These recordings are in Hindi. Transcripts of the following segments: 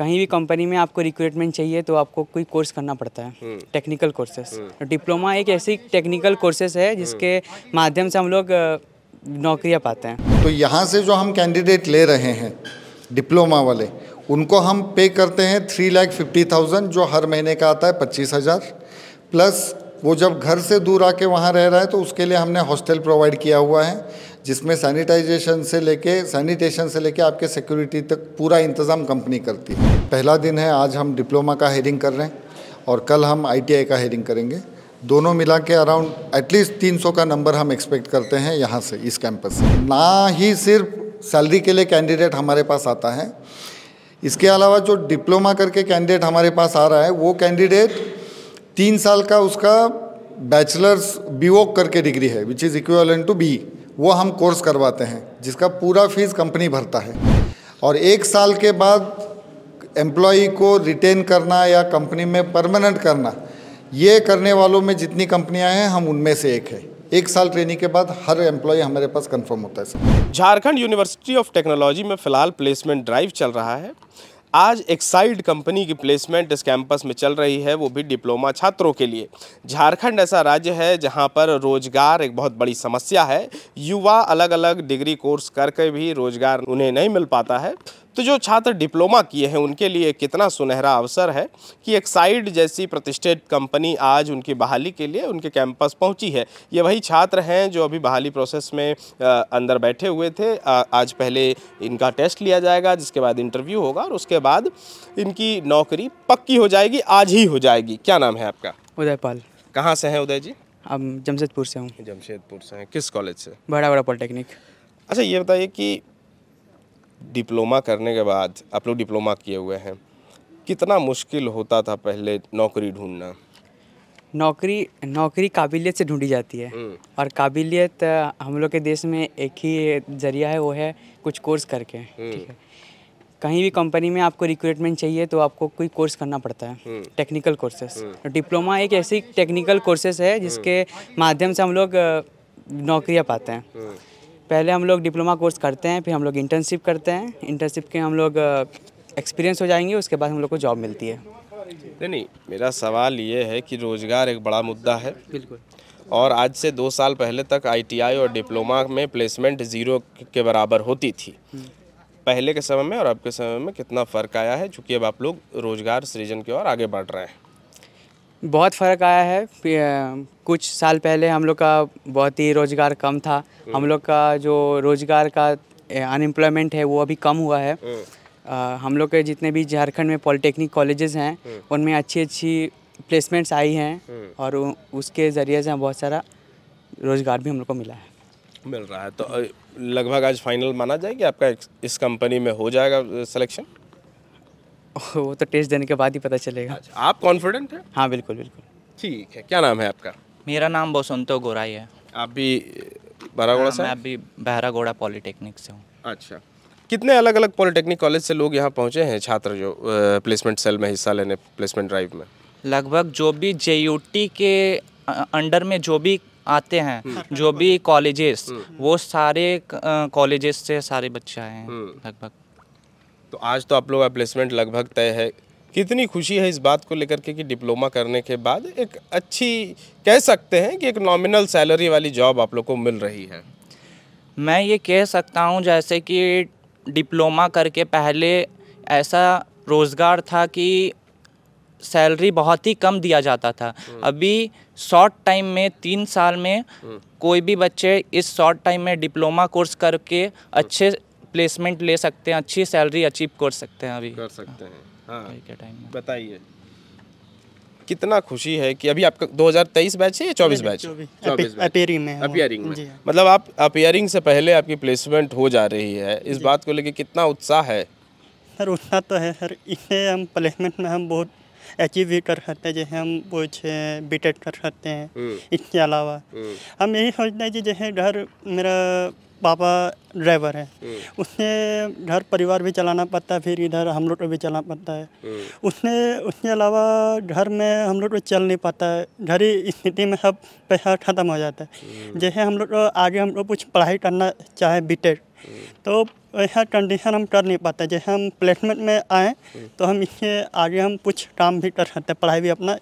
कहीं भी कंपनी में आपको रिक्रूटमेंट चाहिए तो आपको कोई कोर्स करना पड़ता है, टेक्निकल कोर्सेस। डिप्लोमा एक ऐसी टेक्निकल कोर्सेस है जिसके माध्यम से हम लोग नौकरियां पाते हैं। तो यहाँ से जो हम कैंडिडेट ले रहे हैं डिप्लोमा वाले, उनको हम पे करते हैं 3,50,000 जो हर महीने का आता है 25,000, प्लस वो जब घर से दूर आके वहाँ रह रहा है तो उसके लिए हमने हॉस्टल प्रोवाइड किया हुआ है, जिसमें सैनिटाइजेशन से लेके आपके सिक्योरिटी तक पूरा इंतज़ाम कंपनी करती है। पहला दिन है, आज हम डिप्लोमा का हायरिंग कर रहे हैं और कल हम ITI का हायरिंग करेंगे। दोनों मिला के अराउंड एटलीस्ट 300 का नंबर हम एक्सपेक्ट करते हैं यहाँ से, इस कैंपस से। ना ही सिर्फ सैलरी के लिए कैंडिडेट हमारे पास आता है, इसके अलावा जो डिप्लोमा करके कैंडिडेट हमारे पास आ रहा है वो कैंडिडेट 3 साल का उसका बैचलर्स BWOC करके डिग्री है, which is equivalent to BE, वो हम कोर्स करवाते हैं जिसका पूरा फीस कंपनी भरता है। और 1 साल के बाद एम्प्लॉई को रिटेन करना या कंपनी में परमानेंट करना, ये करने वालों में जितनी कंपनियां हैं हम उनमें से एक है। 1 साल ट्रेनिंग के बाद हर एम्प्लॉय हमारे पास कंफर्म होता है sir. Jharkhand university of technology में फिलहाल प्लेसमेंट ड्राइव चल रहा है। आज एक्साइड कंपनी की प्लेसमेंट इस कैंपस में चल रही है, वो भी डिप्लोमा छात्रों के लिए। झारखंड ऐसा राज्य है जहां पर रोजगार एक बहुत बड़ी समस्या है। युवा अलग अलग डिग्री कोर्स करके भी रोजगार उन्हें नहीं मिल पाता है। तो जो छात्र डिप्लोमा किए हैं उनके लिए कितना सुनहरा अवसर है कि एक्साइड जैसी प्रतिष्ठित कंपनी आज उनकी बहाली के लिए उनके कैंपस पहुंची है। ये वही छात्र हैं जो अभी बहाली प्रोसेस में अंदर बैठे हुए थे। आज पहले इनका टेस्ट लिया जाएगा, जिसके बाद इंटरव्यू होगा और उसके बाद इनकी नौकरी पक्की हो जाएगी, आज ही हो जाएगी। क्या नाम है आपका? उदयपाल। कहाँ से हैं उदय जी? अब जमशेदपुर से हूँ। जमशेदपुर से हैं। किस कॉलेज से? बड़ा पॉलिटेक्निक। अच्छा, ये बताइए कि डिप्लोमा करने के बाद, आप लोग डिप्लोमा किए हुए हैं, कितना मुश्किल होता था पहले नौकरी ढूंढना? नौकरी काबिलियत से ढूंढी जाती है और काबिलियत हम लोग के देश में एक ही जरिया है, वो है कुछ कोर्स करके। ठीक है, कहीं भी कंपनी में आपको रिक्रूटमेंट चाहिए तो आपको कोई कोर्स करना पड़ता है, टेक्निकल कोर्सेस। डिप्लोमा एक ऐसी टेक्निकल कोर्सेस है जिसके माध्यम से हम लोग नौकरियां पाते हैं। पहले हम लोग डिप्लोमा कोर्स करते हैं, फिर हम लोग इंटर्नशिप करते हैं। इंटर्नशिप के हम लोग एक्सपीरियंस हो जाएंगे, उसके बाद हम लोग को जॉब मिलती है। नहीं, मेरा सवाल ये है कि रोज़गार एक बड़ा मुद्दा है। बिल्कुल। और आज से 2 साल पहले तक ITI और डिप्लोमा में प्लेसमेंट 0 के बराबर होती थी। पहले के समय में और अब के समय में कितना फ़र्क आया है, चूँकि अब आप लोग रोज़गार सृजन की ओर आगे बढ़ रहे हैं? बहुत फ़र्क आया है। कुछ साल पहले हम लोग का बहुत ही रोज़गार कम था। हम लोग का जो रोज़गार का अनएम्प्लॉयमेंट है वो अभी कम हुआ है। हम लोग के जितने भी झारखंड में पॉलिटेक्निक कॉलेजेस हैं उनमें अच्छी प्लेसमेंट्स आई हैं और उसके ज़रिए से बहुत सारा रोज़गार भी हम लोग को मिल रहा है। तो लगभग आज फाइनल माना जाए कि आपका इस कंपनी में हो जाएगा सिलेक्शन? वो तो टेस्ट देने के बाद ही पता चलेगा। अच्छा, आप कॉन्फिडेंट हैं? हाँ, बिल्कुल। ठीक है। क्या नाम है आपका? मेरा नाम बसंतो गोराई है। आप भी बहरागोड़ा से? मैं भी बहरागोड़ा पॉलिटेक्निक से हूँ। अच्छा, कितने अलग अलग पॉलिटेक्निक कॉलेज से लोग यहाँ पहुँचे हैं छात्र जो प्लेसमेंट सेल में हिस्सा लेने, प्लेसमेंट ड्राइव में? लगभग जो भी JUT के अंडर में जो भी आते हैं, जो भी कॉलेजेस, वो सारे कॉलेजेस से सारे बच्चे आए हैं लगभग। तो आज तो आप लोग का प्लेसमेंट लगभग तय है। कितनी खुशी है इस बात को लेकर के कि डिप्लोमा करने के बाद एक अच्छी, कह सकते हैं कि एक नॉमिनल सैलरी वाली जॉब आप लोग को मिल रही है? मैं ये कह सकता हूँ जैसे कि डिप्लोमा करके पहले ऐसा रोज़गार था कि सैलरी बहुत ही कम दिया जाता था। अभी शॉर्ट टाइम में 3 साल में कोई भी बच्चे इस शॉर्ट टाइम में डिप्लोमा कोर्स करके अच्छे प्लेसमेंट ले सकते हैं, अच्छी सैलरी अचीव कर सकते हैं। अभी कर सकते हैं। हाँ, के टाइम में बताइए कितना खुशी है कि अभी आपका 2023 बैच है या 24 बैच? 24 अपीयरिंग में। अपीयरिंग में मतलब आप अपीयरिंग से पहले आपकी प्लेसमेंट हो जा रही है, इस बात को लेकर कितना उत्साह है? सर उत्साह तो है सर, इससे हम प्लेसमेंट में हम बहुत अचीव भी कर सकते हैं। जैसे हम कुछ BTEC कर सकते हैं। इसके अलावा हम यही सोचते हैं कि जैसे घर, मेरा पापा ड्राइवर है, उसने घर परिवार भी चलाना पड़ता है, फिर इधर हम लोग को भी चलाना पड़ता है। उसके अलावा घर में हम लोग को चल नहीं पाता है, घर ही स्थिति में सब पैसा ख़त्म हो जाता है। जैसे हम लोग को आगे हम लोग कुछ पढ़ाई करना चाहे BTEC, तो वैसा कंडीशन हम कर नहीं पाते। जैसे हम प्लेसमेंट में आए तो हम इससे आगे हम कुछ काम भी कर सकते हैं, पढ़ाई भी अपना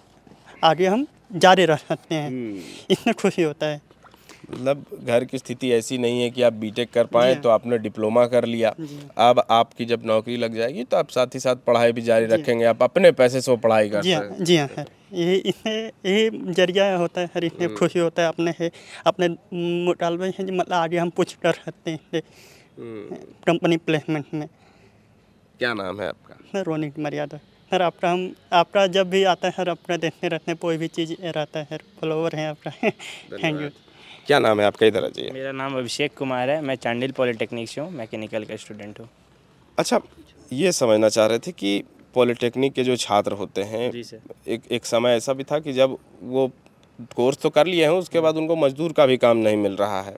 आगे हम जारी रख सकते हैं, इसमें खुशी होता है। मतलब घर की स्थिति ऐसी नहीं है कि आप बीटेक कर पाएँ, तो आपने डिप्लोमा कर लिया, अब आपकी जब नौकरी लग जाएगी तो आप साथ ही साथ पढ़ाई भी जारी रखेंगे, आप अपने पैसे से वो पढ़ाई कर जी हाँ, जी हाँ सर, यही जरिया होता है सर, इसमें खुशी होता है अपने मुतालबे से, मतलब आगे हम कुछ कर सकते हैं कंपनी प्लेसमेंट में। क्या नाम है आपका? सर रोनिक मर्यादा। सर आपका जब भी आता है सर, आपका देखते रहते हैं, कोई भी चीज़ रहता है सर, फॉलोवर हैं आपका। Thank you. क्या नाम है आपका? इधर आ जाइए। मेरा नाम अभिषेक कुमार है, मैं चांडिल पॉलिटेक्निक से हूँ, मैकेनिकल का स्टूडेंट हूँ। अच्छा, ये समझना चाह रहे थे कि पॉलिटेक्निक के जो छात्र होते हैं, जी सर। एक समय ऐसा भी था कि जब वो कोर्स तो कर लिए हैं, उसके बाद उनको मजदूर का भी काम नहीं मिल रहा है,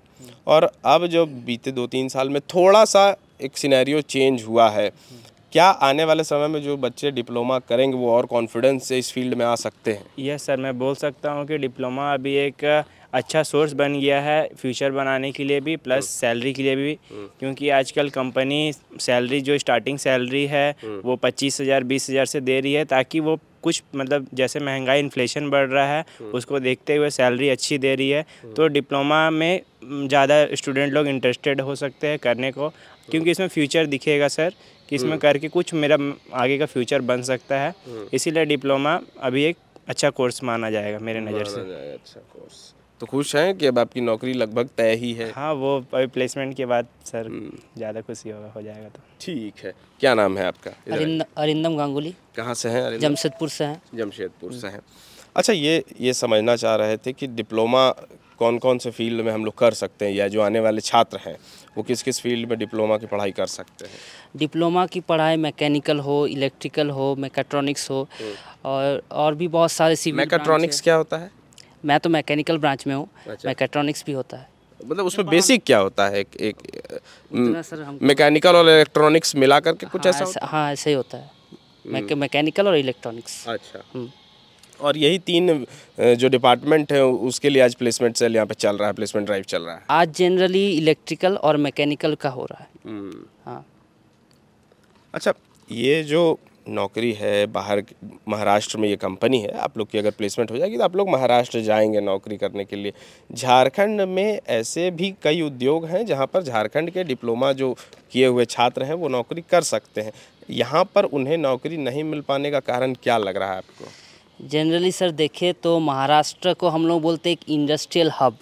और अब जो बीते 2-3 साल में थोड़ा सा एक सिनेरियो चेंज हुआ है। क्या आने वाले समय में जो बच्चे डिप्लोमा करेंगे वो और कॉन्फिडेंस से इस फील्ड में आ सकते हैं? यस सर, मैं बोल सकता हूँ कि डिप्लोमा अभी एक अच्छा सोर्स बन गया है फ्यूचर बनाने के लिए भी, प्लस सैलरी के लिए भी, क्योंकि आजकल कंपनी सैलरी जो स्टार्टिंग सैलरी है वो 25,000 20,000 से दे रही है, ताकि वो कुछ मतलब जैसे महंगाई इन्फ्लेशन बढ़ रहा है उसको देखते हुए सैलरी अच्छी दे रही है, तो डिप्लोमा में ज़्यादा स्टूडेंट लोग इंटरेस्टेड हो सकते हैं करने को, क्योंकि इसमें फ्यूचर दिखेगा सर कि इसमें करके कुछ मेरा आगे का फ्यूचर बन सकता है, इसीलिए डिप्लोमा अभी एक अच्छा कोर्स माना जाएगा मेरे नज़र से। अच्छा कोर्स। तो खुश हैं कि अब आपकी नौकरी लगभग तय ही है? हाँ, वो अभी प्लेसमेंट के बाद सर ज़्यादा खुशी हो जाएगा तो। ठीक है। क्या नाम है आपका? अरिंदम गांगुली। कहाँ से हैं अरिंदम? जमशेदपुर से हैं। जमशेदपुर से हैं। अच्छा, ये समझना चाह रहे थे कि डिप्लोमा कौन कौन से फील्ड में हम लोग कर सकते हैं, या जो आने वाले छात्र हैं वो किस किस फील्ड में डिप्लोमा की पढ़ाई कर सकते हैं? डिप्लोमा की पढ़ाई मैकेनिकल हो, इलेक्ट्रिकल हो, मैकेट्रॉनिक्स हो, और भी बहुत सारे सिविल। मैकेट्रॉनिक्स क्या होता है? मैं तो मैकेनिकल ब्रांच में हूँ। अच्छा। मैकेट्रॉनिक्स भी होता है। मतलब उसमें बेसिक क्या होता है? उतना सर हमको मैकेनिकल और इलेक्ट्रॉनिक्स मिला करके कुछ ऐसा होता है? हाँ, ऐसे ही होता है, मैकेनिकल और इलेक्ट्रॉनिक्स। अच्छा। और यही 3 जो डिपार्टमेंट है उसके लिए आज प्लेसमेंट सेल यहाँ पे चल रहा है, प्लेसमेंट ड्राइव चल रहा है। आज जनरली इलेक्ट्रिकल और मैकेनिकल का हो रहा है। हाँ। अच्छा, ये जो नौकरी है बाहर महाराष्ट्र में, ये कंपनी है, आप लोग की अगर प्लेसमेंट हो जाएगी तो आप लोग महाराष्ट्र जाएंगे नौकरी करने के लिए। झारखंड में ऐसे भी कई उद्योग हैं जहाँ पर झारखंड के डिप्लोमा जो किए हुए छात्र हैं वो नौकरी कर सकते हैं, यहाँ पर उन्हें नौकरी नहीं मिल पाने का कारण क्या लग रहा है आपको? जनरली सर देखें तो महाराष्ट्र को हम लोग बोलते हैं एक इंडस्ट्रियल हब,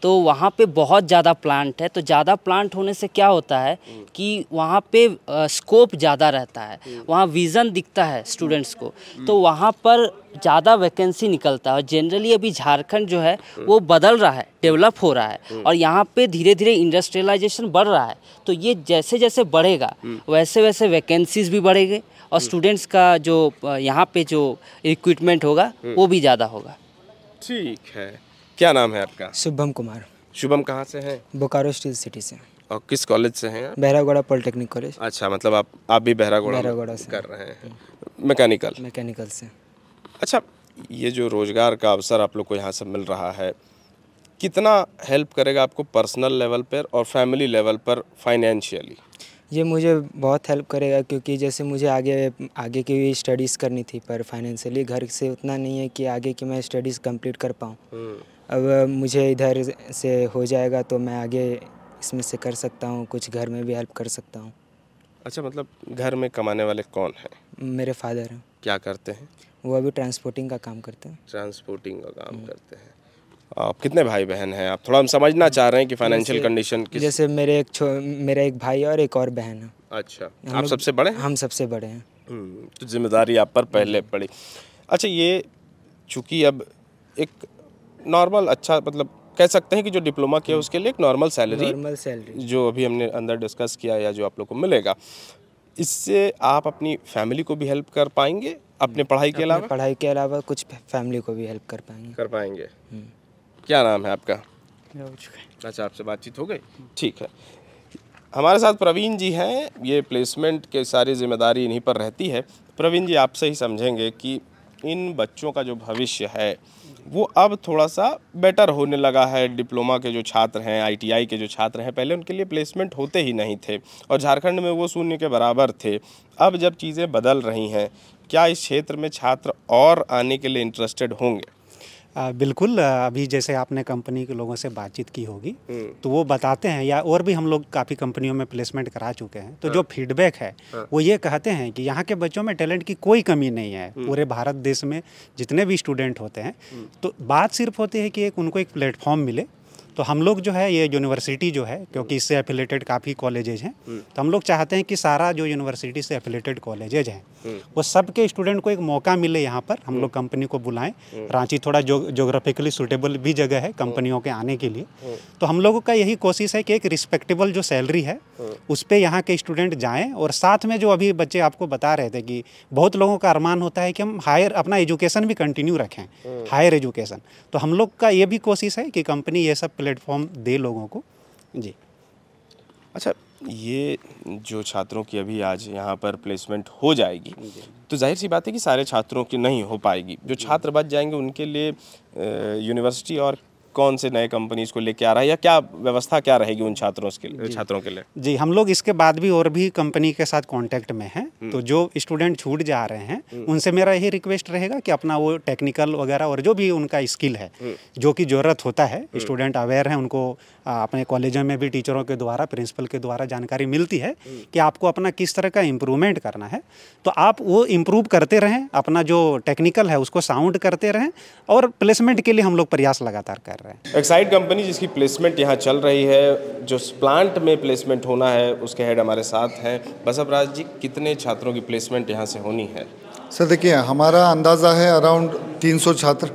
तो वहाँ पे बहुत ज़्यादा प्लांट है, तो ज़्यादा प्लांट होने से क्या होता है कि वहाँ पे स्कोप ज़्यादा रहता है, वहाँ विज़न दिखता है स्टूडेंट्स को, तो वहाँ पर ज़्यादा वैकेंसी निकलता है। और जनरली अभी झारखंड जो है वो बदल रहा है, डेवलप हो रहा है, और यहाँ पे धीरे धीरे इंडस्ट्रियलाइजेशन बढ़ रहा है, तो ये जैसे जैसे बढ़ेगा वैसे वैसे वैकेंसीज़ भी बढ़ेंगे, और स्टूडेंट्स का जो यहाँ पे जो इक्विपमेंट होगा वो भी ज़्यादा होगा। ठीक है। क्या नाम है आपका? शुभम कुमार। शुभम कहाँ से हैं? बोकारो स्टील सिटी से। और किस कॉलेज से हैं? Baharagora polytechnic college. अच्छा, मतलब आप भी बहरागोड़ा से कर रहे हैं मैकेनिकल से। अच्छा, ये जो रोजगार का अवसर आप लोग को यहाँ से मिल रहा है, कितना हेल्प करेगा आपको पर्सनल लेवल पर और फैमिली लेवल पर फाइनेंशियली? ये मुझे बहुत हेल्प करेगा, क्योंकि जैसे मुझे आगे की भी स्टडीज़ करनी थी, पर फाइनेंशियली घर से उतना नहीं है कि आगे की मैं स्टडीज़ कंप्लीट कर पाऊँ। अब मुझे इधर से हो जाएगा तो मैं आगे इसमें से कर सकता हूँ, कुछ घर में भी हेल्प कर सकता हूँ। अच्छा, मतलब घर में कमाने वाले कौन हैं? मेरे फादर हैं। क्या करते हैं? वो अभी ट्रांसपोर्टिंग का काम करते हैं। ट्रांसपोर्टिंग का काम करते हैं। आप कितने भाई बहन हैं? आप थोड़ा हम समझना चाह रहे हैं कि फाइनेंशियल कंडीशन किस। जैसे मेरा एक भाई और एक और बहन है। अच्छा, आप सबसे बड़े हैं? हम सबसे बड़े हैं। तो जिम्मेदारी आप पर पहले पड़ी। अच्छा, ये चूँकि अब एक नॉर्मल अच्छा मतलब कह सकते हैं कि जो डिप्लोमा किया उसके लिए एक नॉर्मल सैलरी जो अभी हमने अंदर डिस्कस किया या जो आप लोग को मिलेगा, इससे आप अपनी फैमिली को भी हेल्प कर पाएंगे अपने पढ़ाई के अलावा? पढ़ाई के अलावा कुछ फैमिली को भी हेल्प कर पाएंगे। क्या नाम है आपका? अच्छा, आपसे बातचीत हो गई? ठीक है। हमारे साथ प्रवीण जी हैं, ये प्लेसमेंट के सारी जिम्मेदारी इन्हीं पर रहती है। प्रवीण जी, आपसे ही समझेंगे कि इन बच्चों का जो भविष्य है वो अब थोड़ा सा बेटर होने लगा है। डिप्लोमा के जो छात्र हैं, ITI के जो छात्र हैं, पहले उनके लिए प्लेसमेंट होते ही नहीं थे और झारखंड में वो शून्य के बराबर थे। अब जब चीज़ें बदल रही हैं, क्या इस क्षेत्र में छात्र और आने के लिए इंटरेस्टेड होंगे? बिल्कुल। अभी जैसे आपने कंपनी के लोगों से बातचीत की होगी तो वो बताते हैं, या और भी हम लोग काफ़ी कंपनियों में प्लेसमेंट करा चुके हैं, तो जो फीडबैक है वो ये कहते हैं कि यहाँ के बच्चों में टैलेंट की कोई कमी नहीं है। पूरे भारत देश में जितने भी स्टूडेंट होते हैं, तो बात सिर्फ होती है कि उनको एक प्लेटफॉर्म मिले। तो हम लोग जो है ये यूनिवर्सिटी जो है, क्योंकि इससे एफिलेटेड काफ़ी कॉलेजेज हैं, तो हम लोग चाहते हैं कि सारा जो यूनिवर्सिटी से एफिलेटेड कॉलेजेज हैं वो सब के स्टूडेंट को एक मौका मिले। यहाँ पर हम लोग कंपनी को बुलाएं। रांची थोड़ा जोग्राफिकली सूटेबल भी जगह है कंपनियों के आने के लिए। तो हम लोगों का यही कोशिश है कि एक रिस्पेक्टेबल जो सैलरी है उस पर यहाँ के स्टूडेंट जाएँ, और साथ में जो अभी बच्चे आपको बता रहे थे कि बहुत लोगों का अरमान होता है कि हम हायर अपना एजुकेशन भी कंटिन्यू रखें, हायर एजुकेशन। तो हम लोग का ये भी कोशिश है कि कंपनी ये सब प्लेटफॉर्म दे लोगों को जी। अच्छा, ये जो छात्रों की अभी आज यहाँ पर प्लेसमेंट हो जाएगी, तो जाहिर सी बात है कि सारे छात्रों की नहीं हो पाएगी। जो छात्र बच जाएंगे उनके लिए यूनिवर्सिटी और कौन से नए कंपनीज को लेके आ रहा है, या क्या व्यवस्था क्या रहेगी उन छात्रों के लिए? जी, हम लोग इसके बाद भी और भी कंपनी के साथ कांटेक्ट में हैं। तो जो स्टूडेंट छूट जा रहे हैं उनसे मेरा यही रिक्वेस्ट रहेगा कि अपना वो टेक्निकल वगैरह और जो भी उनका स्किल है, जो कि ज़रूरत होता है, स्टूडेंट अवेयर हैं, उनको अपने कॉलेजों में भी टीचरों के द्वारा, प्रिंसिपल के द्वारा जानकारी मिलती है कि आपको अपना किस तरह का इम्प्रूवमेंट करना है। तो आप वो इम्प्रूव करते रहें, अपना जो टेक्निकल है उसको साउंड करते रहें, और प्लेसमेंट के लिए हम लोग प्रयास लगातार कर रहे हैं। एक्साइड कंपनी जिसकी प्लेसमेंट यहाँ चल रही है, जो प्लांट में प्लेसमेंट होना है, उसके हेड हमारे साथ हैं। बसवराज जी, कितने छात्रों की प्लेसमेंट यहाँ से होनी है? सर देखिए, हमारा अंदाज़ा है अराउंड 300 छात्र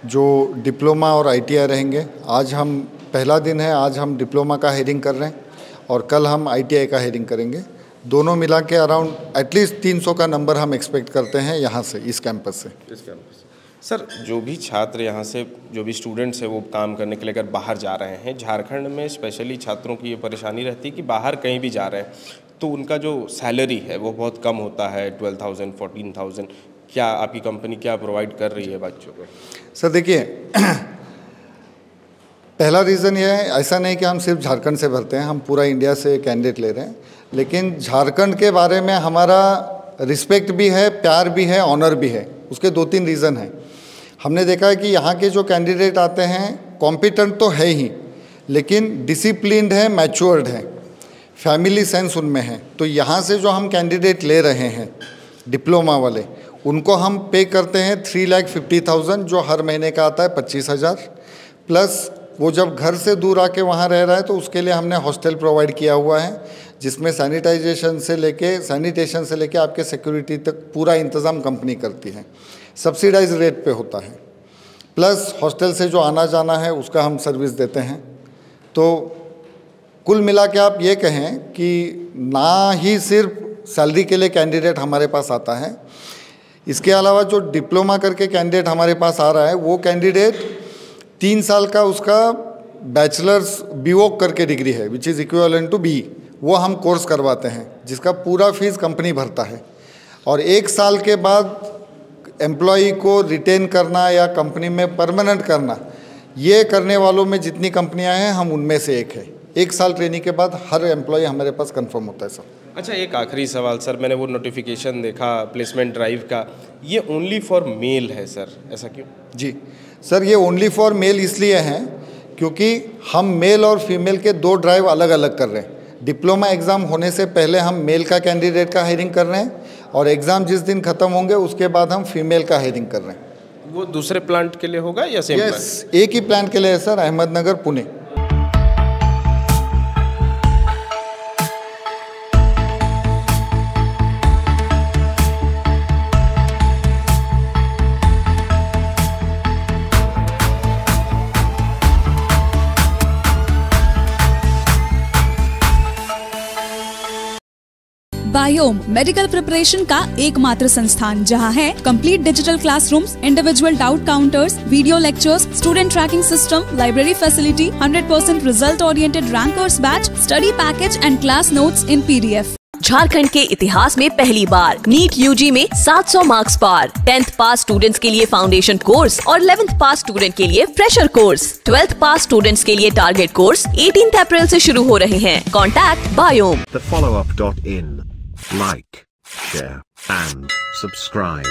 जो डिप्लोमा और ITI रहेंगे। आज हम पहला दिन है, आज हम डिप्लोमा का हेडिंग कर रहे हैं और कल हम ITI का हेडिंग करेंगे। दोनों मिला के अराउंड एटलीस्ट 300 का नंबर हम एक्सपेक्ट करते हैं यहाँ से, इस कैंपस से। सर, जो भी छात्र यहाँ से, जो भी स्टूडेंट्स हैं वो काम करने के लिए अगर बाहर जा रहे हैं, झारखंड में स्पेशली छात्रों की ये परेशानी रहती है कि बाहर कहीं भी जा रहे हैं तो उनका जो सैलरी है वो बहुत कम होता है, 12,000 14,000। क्या आपकी कंपनी क्या प्रोवाइड कर रही है बच्चों को? सर देखिए, पहला रीज़न ये है, ऐसा नहीं कि हम सिर्फ झारखंड से भरते हैं, हम पूरा इंडिया से कैंडिडेट ले रहे हैं। लेकिन झारखंड के बारे में हमारा रिस्पेक्ट भी है, प्यार भी है, ऑनर भी है। उसके 2-3 रीज़न हैं। हमने देखा है कि यहाँ के जो कैंडिडेट आते हैं कॉम्पिटेंट तो है ही, लेकिन डिसिप्लिन्ड है, मैच्योर्ड है, फैमिली सेंस उनमें है। तो यहाँ से जो हम कैंडिडेट ले रहे हैं डिप्लोमा वाले, उनको हम पे करते हैं 3,50,000, जो हर महीने का आता है 25,000, प्लस वो जब घर से दूर आके वहाँ रह रहा है तो उसके लिए हमने हॉस्टल प्रोवाइड किया हुआ है, जिसमें सैनिटाइजेशन से लेके आपके सिक्योरिटी तक पूरा इंतज़ाम कंपनी करती है। सब्सिडाइज रेट पे होता है, प्लस हॉस्टल से जो आना जाना है उसका हम सर्विस देते हैं। तो कुल मिला के आप ये कहें कि ना ही सिर्फ सैलरी के लिए कैंडिडेट हमारे पास आता है, इसके अलावा जो डिप्लोमा करके कैंडिडेट हमारे पास आ रहा है, वो कैंडिडेट 3 साल का उसका बैचलर्स BVoc करके डिग्री है, which is equivalent to BE, वो हम कोर्स करवाते हैं, जिसका पूरा फीस कंपनी भरता है। और 1 साल के बाद एम्प्लॉई को रिटेन करना या कंपनी में परमानेंट करना, ये करने वालों में जितनी कंपनियां हैं हम उनमें से एक है। 1 साल ट्रेनिंग के बाद हर एम्प्लॉय हमारे पास कंफर्म होता है सर। अच्छा, एक आखिरी सवाल सर, मैंने वो नोटिफिकेशन देखा प्लेसमेंट ड्राइव का, ये ओनली फॉर मेल है सर, ऐसा क्यों? जी सर, ये ओनली फॉर मेल इसलिए हैं क्योंकि हम मेल और फीमेल के 2 ड्राइव अलग अलग कर रहे हैं। डिप्लोमा एग्ज़ाम होने से पहले हम मेल का कैंडिडेट का हायरिंग कर रहे हैं, और एग्ज़ाम जिस दिन ख़त्म होंगे उसके बाद हम फीमेल का हायरिंग कर रहे हैं। वो दूसरे प्लांट के लिए होगा या सेम प्लांट? यस, एक ही प्लांट के लिए है sir, Ahmednagar Pune. Biome medical preparation का एकमात्र संस्थान, जहां है complete digital classrooms, individual doubt counters, video lectures, student tracking system, library facility, 100% result oriented rankers batch, study package and class notes in PDF। Jharkhand के इतिहास में पहली बार नीट यूजी में 700 मार्क्स पार। 10th पास स्टूडेंट्स के लिए फाउंडेशन कोर्स और 11th पास स्टूडेंट के लिए फ्रेशर कोर्स। 12th पास स्टूडेंट्स के लिए टारगेट कोर्स 18 अप्रैल से शुरू हो रहे हैं। Contact biome. thefollowup.in. Like, share and subscribe.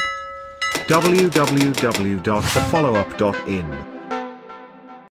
www.thefollowup.in